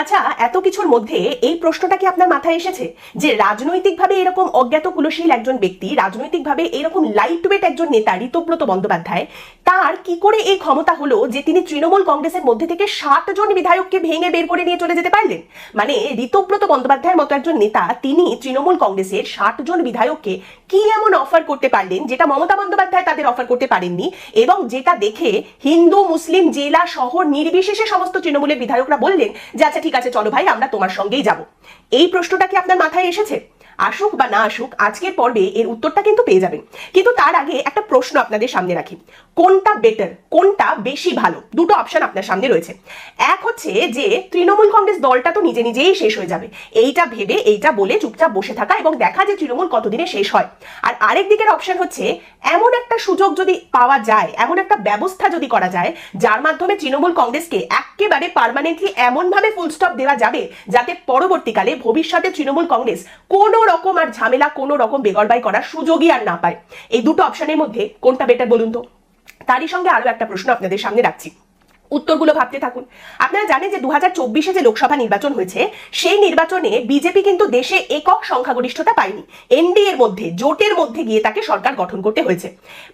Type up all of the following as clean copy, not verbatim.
আচ্ছা, এত কিছুর মধ্যে এই প্রশ্নটা কি আপনার মাথায় এসেছে যে রাজনৈতিকভাবে এরকম অজ্ঞাত কুলশীল একজন ব্যক্তি, রাজনৈতিকভাবে এরকম লাইট ওয়েট একজন নেতা ঋতব্রত বন্দ্যোপাধ্যায়, তার কি করে এই ক্ষমতা হলো যে তিনি তৃণমূল কংগ্রেসের মধ্যে থেকে 60 জন বিধায়ককে ভেঙে বের করে নিয়ে চলে যেতে পারলেন? মানে ঋতব্রত বন্দ্যোপাধ্যায়ের মতো একজন নেতা তিনি তৃণমূল কংগ্রেসের 60 জন বিধায়ককে কি এমন অফার করতে পারলেন যেটা মমতা বন্দ্যোপাধ্যায় তাদের অফার করতে পারেননি, এবং যেটা দেখে হিন্দু মুসলিম জেলা শহর নির্বিশেষে সমস্ত তৃণমূলের বিধায়করা বললেন যে আচ্ছা ঠিক আছে চলো ভাই আমরা তোমার সঙ্গেই যাব। এই প্রশ্নটা কি আপনার মাথায় এসেছে? আসুক বা না আসুক, আজকের পর্বে এর উত্তরটা কিন্তু পেয়ে যাবেন। কিন্তু তার আগে একটা প্রশ্ন আপনাদের সামনে রাখি, কোনটা বেটার, কোনটা বেশি ভালো? দুটো অপশন আপনার সামনে রয়েছে। এক হচ্ছে যে তৃণমূল কংগ্রেস দলটা তো নিজে নিজেই শেষ হয়ে যাবে, এইটা ভেবে এইটা বলে চুপচাপ বসে থাকা এবং দেখা যে তৃণমূল কতদিনে শেষ হয়। আর আরেক দিকের অপশন হচ্ছে এমন একটা সুযোগ যদি পাওয়া যায়, এমন একটা ব্যবস্থা যদি করা যায় যার মাধ্যমে তৃণমূল কংগ্রেসকে একেবারে পার্মানেন্টলি এমন ভাবে ফুল স্টপ দেওয়া যাবে যাতে পরবর্তীকালে ভবিষ্যতে তৃণমূল কংগ্রেস কোনো রকম আর ঝামেলা, কোনো রকম বেগরবাই করার সুযোগই আর না পায়। এই দুটো অপশনের মধ্যে কোনটা বেটার বলুন তো? তারই সঙ্গে আরো একটা প্রশ্ন আপনাদের সামনে রাখছি, উত্তরগুলো ভাবতে থাকুন। আপনারা জানেন যে 2024-এ যে লোকসভা নির্বাচন হয়েছে সেই নির্বাচনে বিজেপি কিন্তু দেশে একক সংখ্যাগরিষ্ঠতা পায়নি, এনডিএর মধ্যে জোটের মধ্যে গিয়ে তাকে সরকার গঠন করতে হয়েছে।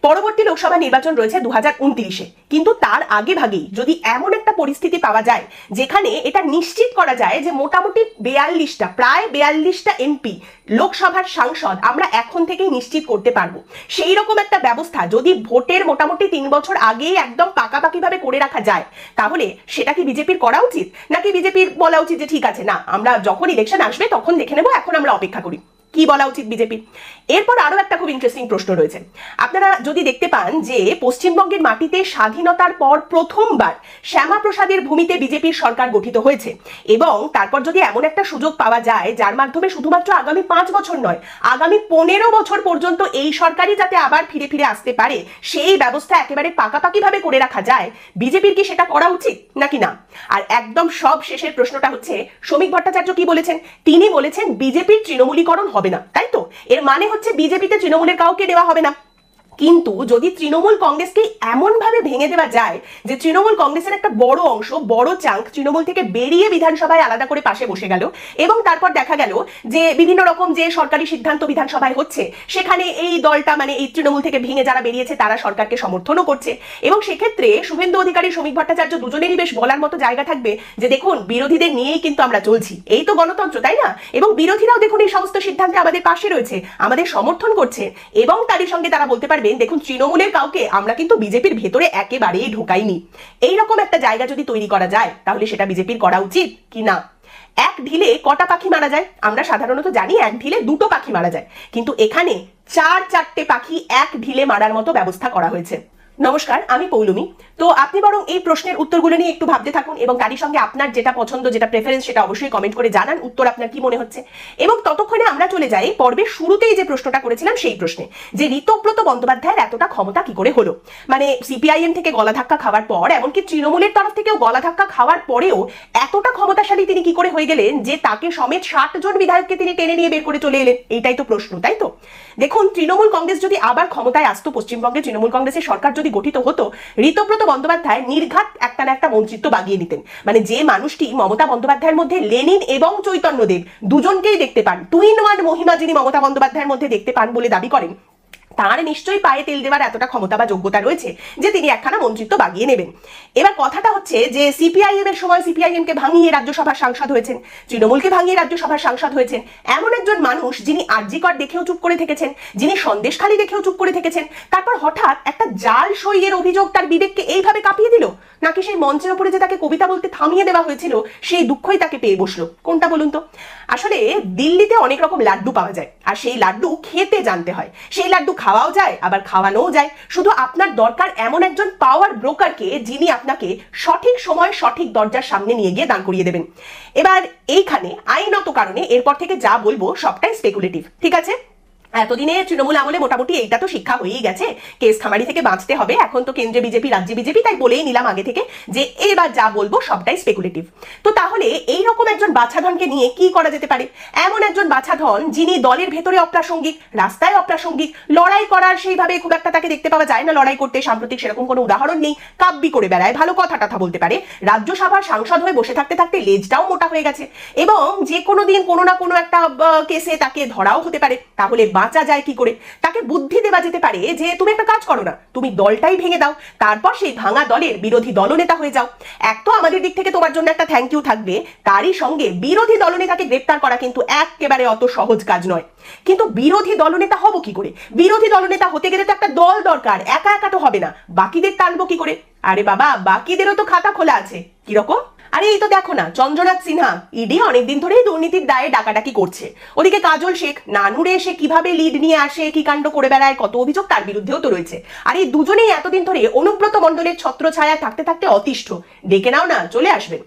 পরবর্তী লোকসভা নির্বাচন রয়েছে 2029-এ, কিন্তু তার আগে ভাগেই যদি এমন একটা পরিস্থিতি পাওয়া যায় যেখানে এটা নিশ্চিত করা যায় যে মোটামুটি 42টা, প্রায় 42টা এমপি লোকসভার সাংসদ আমরা এখন থেকেই নিশ্চিত করতে পারবো, সেই রকম একটা ব্যবস্থা যদি ভোটের মোটামুটি 3 বছর আগেই একদম পাকাপাকি ভাবে করে রাখা যায়, তাহলে সেটা কি বিজেপির করা উচিত? নাকি বিজেপির বলা উচিত যে ঠিক আছে না আমরা যখন ইলেকশন আসবে তখন দেখে নেবো, এখন আমরা অপেক্ষা করি? কি বলা উচিত বিজেপি? এরপর আরো একটা খুব ইন্টারেস্টিং প্রশ্ন রয়েছে। আপনারা যদি দেখতে পান যে পশ্চিমবঙ্গের মাটিতে স্বাধীনতার পর প্রথমবার শ্যামাপ্রসাদের ভূমিতে বিজেপির সরকার গঠিত হয়েছে, এবং তারপর যদি এমন একটা সুযোগ পাওয়া যায় যার মাধ্যমে শুধুমাত্র আগামী 5 বছর নয়, আগামী 15 বছর পর্যন্ত এই সরকারই যাতে আবার ফিরে ফিরে আসতে পারে সেই ব্যবস্থা একেবারে পাকাপাকি ভাবে করে রাখা যায়, বিজেপির কি সেটা করা উচিত নাকি না? আর একদম সব শেষের প্রশ্নটা হচ্ছে, শ্রমিক ভট্টাচার্য কি বলেছেন? তিনি বলেছেন বিজেপির তৃণমূলীকরণ হবে না, তাই তো? এর মানে হচ্ছে বিজেপিতে তৃণমূলের কাউকে দেওয়া হবে না। কিন্তু যদি তৃণমূল কংগ্রেসকে এমন ভাবে ভেঙে দেওয়া যায় যে তৃণমূল কংগ্রেসের একটা বড় অংশ, বড় চাঙ্ক তৃণমূল থেকে বেরিয়ে বিধানসভায় আলাদা করে পাশে বসে গেল, এবং তারপর দেখা গেল যে বিভিন্ন রকম যে সরকারি সিদ্ধান্ত বিধানসভায় হচ্ছে সেখানে এই দলটা মানে এই তৃণমূল থেকে ভেঙে যারা বেরিয়েছে তারা সরকারকে সমর্থনও করছে, এবং সেক্ষেত্রে শুভেন্দু অধিকারী, শ্রমিক ভট্টাচার্য দুজনেরই বেশ বলার মতো জায়গা থাকবে যে দেখুন বিরোধীদের নিয়েই কিন্তু আমরা চলছি, এই তো গণতন্ত্র তাই না? এবং বিরোধীরাও দেখুন এই সমস্ত সিদ্ধান্তে আমাদের পাশে রয়েছে, আমাদের সমর্থন করছে, এবং তারই সঙ্গে তারা বলতে পারবে দেখুন তৃণমূলের কাউকে আমরা কিন্তু বিজেপির ভেতরে একেবারেই ঢোকাইনি। এইরকম একটা জায়গা যদি তৈরি করা যায় তাহলে সেটা বিজেপির করা উচিত কি না? এক ঢিলে কটা পাখি মারা যায়? আমরা সাধারণত জানি এক ঢিলে দুটো পাখি মারা যায়, কিন্তু এখানে 4-4টে পাখি এক ঢিলে মারার মতো ব্যবস্থা করা হয়েছে। নমস্কার, আমি পৌলুমি। তো আপনি বরং এই প্রশ্নের উত্তরগুলো নিয়ে একটু ভাবতে থাকুন, এবং তারই সঙ্গে আপনার যেটা পছন্দ, যেটা প্রেফারেন্স সেটা অবশ্যই কমেন্ট করে জানান উত্তর আপনার কি মনে হচ্ছে। এবং ততক্ষণে আমরা চলে যাই পর্বের শুরুতেই যে প্রশ্নটা করেছিলাম সেই প্রশ্নে, যে ঋতব্রত বন্দ্যোপাধ্যায়ের এতটা ক্ষমতা কি করে হলো? মানে সিপিআইএম থেকে গলা ধাক্কা খাওয়ার পর, এমনকি তৃণমূলের তরফ থেকেও গলা ধাক্কা খাওয়ার পরেও এতটা ক্ষমতাশালী তিনি কি করে হয়ে গেলেন যে তাকে সমেত 60 জন বিধায়ককে তিনি টেনে নিয়ে বের করে চলে এলেন? এইটাই তো প্রশ্ন, তাই তো? দেখুন, তৃণমূল কংগ্রেস যদি আবার ক্ষমতায় আসতো, পশ্চিমবঙ্গে তৃণমূল কংগ্রেসের সরকার যদি গঠিত হতো, ঋতব্রত বন্দ্যোপাধ্যায় নির্ঘাত একটা না একটা মন্ত্রিত্ব বাগিয়ে নিতেন। মানে যে মানুষটি মমতা বন্দ্যোপাধ্যায়ের মধ্যে লেনিন এবং চৈতন্যদেব দুজনকেই দেখতে পান, টুইন ওয়ান মহিমা যিনি মমতা বন্দ্যোপাধ্যায়ের মধ্যে দেখতে পান বলে দাবি করেন, তার নিশ্চয়ই পায়ে তেল দেওয়ার এতটা ক্ষমতা বা যোগ্যতা রয়েছে যে তিনি একখানা মন্ত্রিত্ব বাগিয়ে নেবেন। এবার কথাটা হচ্ছে যে সিপিআইএম এর সময় সিপিআইএম কে ভাঙিয়ে রাজ্যসভার সাংসদ হয়েছেন, তৃণমূলকে ভাঙিয়ে রাজ্যসভার সাংসদ হয়েছেন এমন একজন মানুষ যিনি আরজিকর দেখেও চুপ করে থেকেছেন, যিনি সন্দেশখালী দেখেও চুপ করে থেকেছেন, তারপর হঠাৎ একটা জাল সইয়ের অভিযোগ তার বিবেককে এইভাবে কাঁপিয়ে দিল? নাকি সেই মঞ্চের উপরে যে তাকে কবিতা বলতে থামিয়ে দেওয়া হয়েছিল সেই দুঃখই তাকে পেয়ে বসলো? কোনটা বলুন তো? আসলে দিল্লিতে অনেক রকম লাড্ডু পাওয়া যায়, আর সেই লাড্ডু খেতে জানতে হয়, সেই লাড্ডু খাওয়াও যায় আবার খাওয়ানোও যায়। শুধু আপনার দরকার এমন একজন পাওয়ার ব্রোকারকে যিনি আপনাকে সঠিক সময় সঠিক দরজার সামনে নিয়ে গিয়ে দাঁড় করিয়ে দেবেন। এবার এইখানে আইনত কারণে এরপর থেকে যা বলবো সবটাই স্পেকুলেটিভ, ঠিক আছে? এতদিনে তৃণমূল আমলে মোটামুটি এইটা তো শিক্ষা হয়েই গেছে, কেস খামারি থেকে বাঁচতে হবে। এখন তো কেন্দ্রে বিজেপি, রাজ্যে বিজেপি, তাই বলেই নিলাম আগে থেকে যে এবার যা বলবো সবটাই স্পেকুলেটিভ। তো তাহলে এইরকম একজন বাছাধনকে নিয়ে কি করা যেতে পারে? এমন একজন বাছাধন যিনি দলের ভেতরে অপ্রাসঙ্গিক, রাস্তায় অপ্রাসঙ্গিক, লড়াই করার সেইভাবে খুব একটা তাকে দেখতে পাওয়া যায় না লড়াই করতে, সাম্প্রতিক সেরকম কোনো উদাহরণ নেই, কাব্যি করে বেড়ায়, ভালো কথা টথা বলতে পারে, রাজ্যসভার সাংসদ হয়ে বসে থাকতে থাকতে লেজটাও মোটা হয়ে গেছে, এবং যে কোনো দিন কোনো না কোনো একটা কেসে তাকে ধরাও হতে পারে। তাহলে বাঁচা যায় কি করে? তাকে বুদ্ধি দেওয়া যেতে পারে যে তুমি একটা কাজ করো না, তুমি দলটাই ভেঙে দাও, তারপর সেই ভাঙা দলের বিরোধী দলনেতা হয়ে যাও। এক তো আমাদের দিক থেকে তোমার জন্য একটা থ্যাংক ইউ থাকবে, তারই সঙ্গে বিরোধী দলনেতাকে গ্রেপ্তার করা কিন্তু একেবারে অত সহজ কাজ নয়। কিন্তু বিরোধী দলনেতা হব কি করে? বিরোধী দলনেতা হতে গেলে তো একটা দল দরকার, একা একা তো হবে না। বাকিদের টানবো কি করে? আরে বাবা, বাকিদেরও তো খাতা খোলা আছে। কিরকম? আরে এই তো দেখো না, চন্দ্রনাথ সিনহা, ইডি অনেকদিন ধরেই দুর্নীতির দায়ে ডাকাডাকি করছে। ওদিকে কাজল শেখ নানুরে এসে কিভাবে লিড নিয়ে আসে, কি কাণ্ড করে বেড়ায়, কত অভিযোগ তার বিরুদ্ধেও তো রয়েছে। আর এই দুজনেই এতদিন ধরে অনুব্রত মণ্ডলের ছত্রছায়া থাকতে থাকতে অতিষ্ঠ। ডেকে নাও না, চলে আসবেন।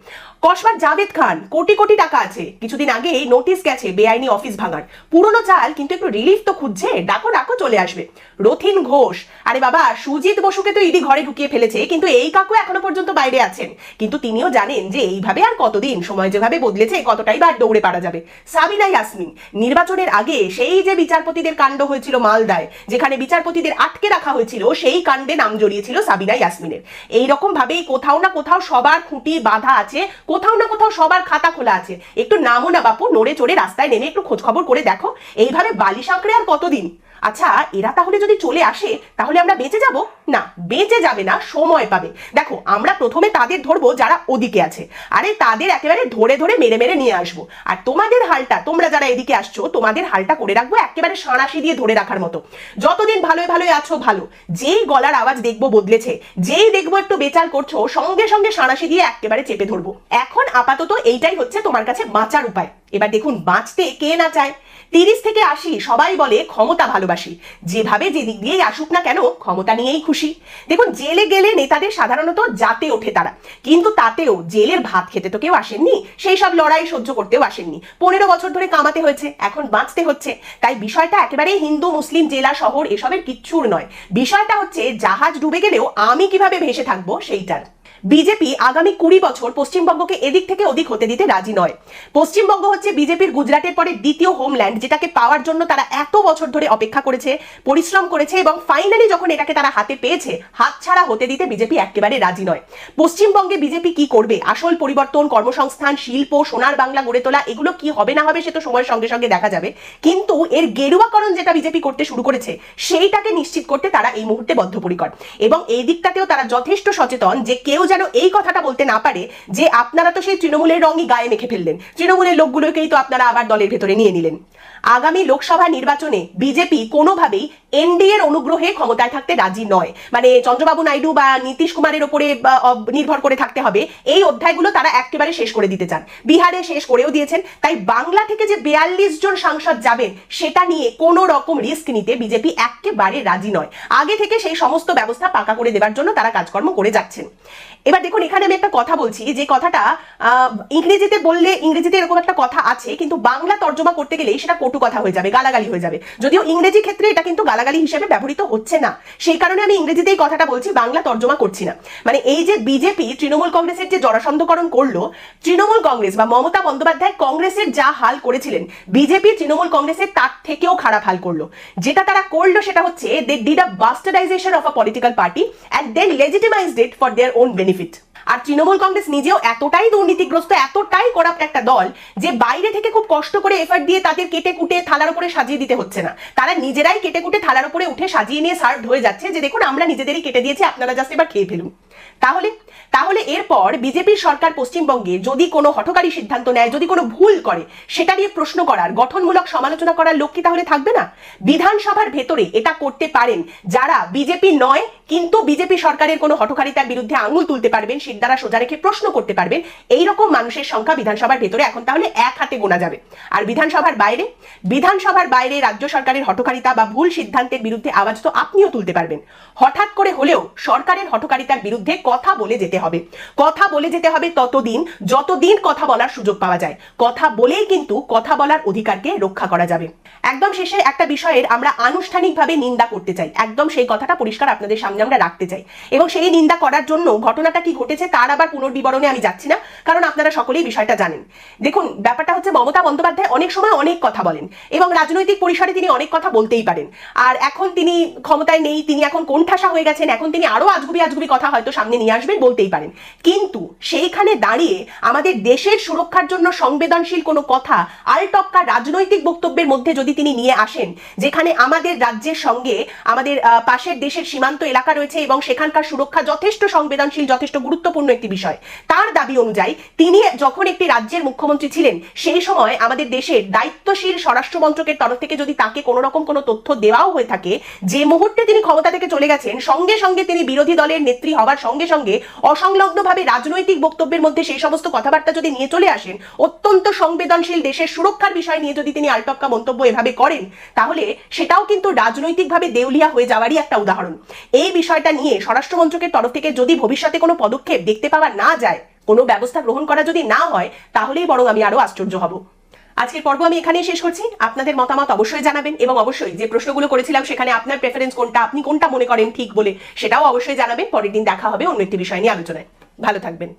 কসবার জাভেদ খান, কোটি কোটি টাকা আছে, কিছুদিন আগে নোটিশ গেছে বেআইনি অফিস ভাঙার, পুরনো চাল কিন্তু একটু রিলিফ তো খুঁজছে, ডাকো ডাকো চলে আসবে। রথিন ঘোষ, আরে বাবা, সুজিত বসুকে তো ইডি ঘরে ঢুকিয়ে ফেলেছে, কিন্তু এই কাকু এখনো পর্যন্ত বাইরে আছেন। কিন্তু তিনিও জানেন যে এইভাবে আর কতদিন, সময় যেভাবে বদলেছে কতটাই বার দৌড়ে পারা যাবে। সাবিনা ইয়াসমিন, নির্বাচনের আগে সেই যে বিচারপতিদের কাণ্ড হয়েছিল মালদায়, যেখানে বিচারপতিদের আটকে রাখা হয়েছিল, সেই কাণ্ডে নাম জড়িয়েছিল সাবিনা ইয়াসমিনের। এইরকম ভাবেই কোথাও না কোথাও সবার খুঁটি বাঁধা আছে, কোথাও না কোথাও সবার খাতা খোলা আছে। একটু নামো না বাপু, নড়ে চড়ে রাস্তায় নেমে একটু খোঁজ খবর করে দেখো, এইভাবে বালি সাঁকড়ে আর কতদিন? আচ্ছা, এরা তাহলে যদি চলে আসে তাহলে আমরা বেঁচে যাব? না, বেঁচে যাবে না, সময় পাবে। দেখো, আমরা প্রথমে তাদের ধরবো যারা ওদিকে আছে, আরে তাদের একেবারে ধরে ধরে মেরে মেরে নিয়ে আসবো। আর তোমাদের হালটা, তোমরা যারা এদিকে আসছো, তোমাদের হালটা করে রাখবো একেবারে সাঁড়াশি দিয়ে ধরে রাখার মতো। যতদিন ভালোই ভালোই আছো ভালো, যেই গলার আওয়াজ দেখবো বদলেছে, যেই দেখবো একটু বেচাল করছো, সঙ্গে সঙ্গে সাঁড়াশি দিয়ে একেবারে চেপে ধরবো। এখন আপাতত এইটাই হচ্ছে তোমার কাছে বাঁচার উপায়। এবার দেখুন, বাঁচতে কে না চায়? 30 থেকে 80 সবাই বলে ক্ষমতা ভালোবাসি, যেভাবে যে দিক দিয়েই আসুক না কেন ক্ষমতা নিয়েই খুশি। দেখুন, জেলে গেলে নেতাদের সাধারণত জাতে ওঠে তারা, কিন্তু তাতেও জেলের ভাত খেতে তো কেউ আসেননি, সেই সব লড়াই সহ্য করতেও আসেননি। 15 বছর ধরে কামাতে হয়েছে, এখন বাঁচতে হচ্ছে। তাই বিষয়টা একেবারে হিন্দু মুসলিম জেলা শহর এসবের কিচ্ছুর নয়। বিষয়টা হচ্ছে জাহাজ ডুবে গেলেও আমি কিভাবে ভেসে থাকবো সেইটার। বিজেপি আগামী 20 বছর পশ্চিমবঙ্গকে এদিক থেকে ওদিক হতে দিতে রাজি নয়। পশ্চিমবঙ্গ হচ্ছে বিজেপির গুজরাটের পরে দ্বিতীয় হোমল্যান্ড, যেটাকে পাওয়ার জন্য তারা এত বছর ধরে অপেক্ষা করেছে, পরিশ্রম করেছে, এবং ফাইনালি যখন এটাকে তারা হাতে পেয়েছে, হাতছাড়া হতে দিতে বিজেপি একেবারে রাজি নয়। পশ্চিমবঙ্গে বিজেপি কি করবে, আসল পরিবর্তন, কর্মসংস্থান, শিল্প, সোনার বাংলা গড়ে তোলা, এগুলো কি হবে না হবে সে তো সময়ের সঙ্গে সঙ্গে দেখা যাবে। কিন্তু এর গেরুয়াকরণ যেটা বিজেপি করতে শুরু করেছে, সেইটাকে নিশ্চিত করতে তারা এই মুহূর্তে বদ্ধপরিকর, এবং এই দিকটাতেও তারা যথেষ্ট সচেতন যে কেউ যেন এই কথাটা বলতে না পারে যে আপনারা তো সেই তৃণমূলের রঙই গায়ে মেখে ফেললেন, তৃণমূলের লোকগুলোকেই তো আপনারা আবার দলের ভেতরে নিয়ে নিলেন। আগামী লোকসভা নির্বাচনে বিজেপি কোনোভাবেই এনডিএর অনুগ্রহে ক্ষমতায় থাকতে রাজি নয়। মানে চন্দ্রবাবু নাইডু বা নীতিশ কুমারের ওপরে নির্ভর করে থাকতে হবে, এই অধ্যায়গুলো তারা একেবারে শেষ করে দিতে চান। বিহারে শেষ করেও দিয়েছেন। তাই বাংলা থেকে যে 42 জন সাংসদ যাবেন, সেটা নিয়ে কোনো রকম রিস্ক নিতে বিজেপি একেবারে রাজি নয়। আগে থেকে সেই সমস্ত ব্যবস্থা পাকা করে দেওয়ার জন্য তারা কাজকর্ম করে যাচ্ছেন। এবার দেখুন, এখানে আমি একটা কথা বলছি, যে কথাটা ইংরেজিতে বললে, ইংরেজিতে এরকম একটা কথা আছে, কিন্তু বাংলা তর্জমা করতে গেলেই সেটা কটু কথা হয়ে যাবে, গালাগালি হয়ে যাবে। যদিও ইংরেজি ক্ষেত্রে এটা কিন্তু গালাগালি হিসেবে ব্যবহৃত হচ্ছে না, সেই কারণে আমি ইংরেজিতেই কথাটা বলছি, বাংলা তর্জমা করছি না। মানে এই যে বিজেপি তৃণমূল কংগ্রেসের যে জরাসন্ধকরণ করলো, তৃণমূল কংগ্রেস বা মমতা বন্দ্যোপাধ্যায় কংগ্রেসের যা হাল করেছিলেন, বিজেপি তৃণমূল কংগ্রেসের তার থেকেও খারাপ হাল করলো। যেটা তারা করলো সেটা হচ্ছে they did a bastardisation of a political party and then legitimised it for their own benefit. আর তৃণমূল কংগ্রেস নিজেও এতটাই দুর্নীতিগ্রস্ত, এতটাই করাপ্ট একটা দল, যে বাইরে থেকে খুব কষ্ট করে এফার্ট দিয়ে তাদের কেটে কুটে থালার উপরে সাজিয়ে দিতে হচ্ছে না, তারা নিজেরাই কেটে কুটে থালার উপরে উঠে সাজিয়ে নিয়ে সার্ভড হয়ে যাচ্ছে, যে দেখুন আমরা নিজেদেরই কেটে দিয়েছি, আপনারা জাস্ট এবার খেয়ে ফেলুন। তাহলে এরপর বিজেপির সরকার পশ্চিমবঙ্গে যদি কোনো হঠকারী সিদ্ধান্ত নেয়, যদি কোনো ভুল করে, সেটা নিয়ে প্রশ্ন করার, গঠনমূলক সমালোচনা করার লোক কি তাহলে থাকবে না? বিধানসভার ভেতরে এটা করতে পারেন যারা বিজেপি নয়, কিন্তু বিজেপি সরকারের কোনো হঠকারিতার বিরুদ্ধে আঙুল তুলতে পারবেন, শিরদাঁড়া সোজা রেখে প্রশ্ন করতে পারবেন, এইরকম মানুষের সংখ্যা বিধানসভার ভেতরে এখন তাহলে এক হাতে গোনা যাবে। আর বিধানসভার বাইরে রাজ্য সরকারের হঠকারিতা বা ভুল সিদ্ধান্তের বিরুদ্ধে আওয়াজ তো আপনিও তুলতে পারবেন। হঠাৎ করে হলেও সরকারের হঠকারিতার বিরুদ্ধে কথা বলে যেতে হবে। হবে, কথা বলে যেতে হবে ততদিন যতদিন কথা বলার সুযোগ পাওয়া যায়। কথা বলেই কিন্তু কথা বলার অধিকারকে রক্ষা করা যাবে। একদম শেষে একটা বিষয়ের আমরা আনুষ্ঠানিকভাবে নিন্দা করতে চাই, একদম সেই কথাটা পরিষ্কার আপনাদের সামনে আমরা রাখতে চাই, এবং সেই নিন্দা করার জন্য ঘটনাটা কি ঘটেছে তার আবার পুনর্বিবরণে আমি যাচ্ছি না, কারণ আপনারা সকলেই বিষয়টা জানেন। দেখুন, ব্যাপারটা হচ্ছে মমতা বন্দ্যোপাধ্যায় অনেক সময় অনেক কথা বলেন এবং রাজনৈতিক পরিসরে তিনি অনেক কথা বলতেই পারেন। আর এখন তিনি ক্ষমতায় নেই, তিনি এখন কোণঠাসা হয়ে গেছেন, এখন তিনি আরো আজগুবি আজগুবি কথা হয়তো সামনে নিয়ে আসবেন, বলতেই পারেন। কিন্তু সেইখানে দাঁড়িয়ে আমাদের দেশের সুরক্ষার জন্য সংবেদনশীল কোনো কথা আলটপকা রাজনৈতিক বক্তব্যের মধ্যে যদি তিনি নিয়ে আসেন, যেখানে আমাদের রাজ্যের সঙ্গে আমাদের পাশের দেশের সীমান্ত এলাকা রয়েছে এবং সেখানকার সুরক্ষা যথেষ্ট সংবেদনশীল, যথেষ্ট গুরুত্বপূর্ণ একটি বিষয়, তার দাবি অনুযায়ী তিনি যখন একটি রাজ্যের মুখ্যমন্ত্রী ছিলেন সেই সময় আমাদের দেশের দায়িত্বশীল স্বরাষ্ট্র মন্ত্রকের তরফ থেকে যদি তাকে কোনো রকম কোনো তথ্য দেওয়াও হয়ে থাকে, যে মুহূর্তে তিনি ক্ষমতা থেকে চলে গেছেন সঙ্গে সঙ্গে তিনি বিরোধী দলের নেত্রী হওয়ার সঙ্গে সঙ্গে অসংলগ্নভাবে রাজনৈতিক বক্তব্যের মধ্যে সেই সমস্ত কথাবার্তা যদি নিয়ে চলে আসেন, অত্যন্ত সংবেদনশীল দেশের সুরক্ষার বিষয় নিয়ে যদি তিনি আলটপকা মন্তব্য এভাবে করেন, তাহলে সেটাও কিন্তু রাজনৈতিকভাবে দেউলিয়া হয়ে যাওয়ারই একটা উদাহরণ। এই বিষয়টা নিয়ে স্বরাষ্ট্র মন্ত্রকের তরফ থেকে যদি ভবিষ্যতে কোনো পদক্ষেপ দেখতে পাওয়া না যায়, কোনো ব্যবস্থা গ্রহণ করা যদি না হয়, তাহলেই বরং আমি আরো আশ্চর্য হব। আজকের পর্ব আমি এখানেই শেষ করছি। আপনাদের মতামত অবশ্যই জানাবেন এবং অবশ্যই যে প্রশ্নগুলো করেছিলাম সেখানে আপনার প্রেফারেন্স কোনটা, আপনি কোনটা মনে করেন ঠিক বলে, সেটাও অবশ্যই জানাবেন। পরের দিন দেখা হবে অন্য একটি বিষয় নিয়ে আলোচনায়। ভালো থাকবেন।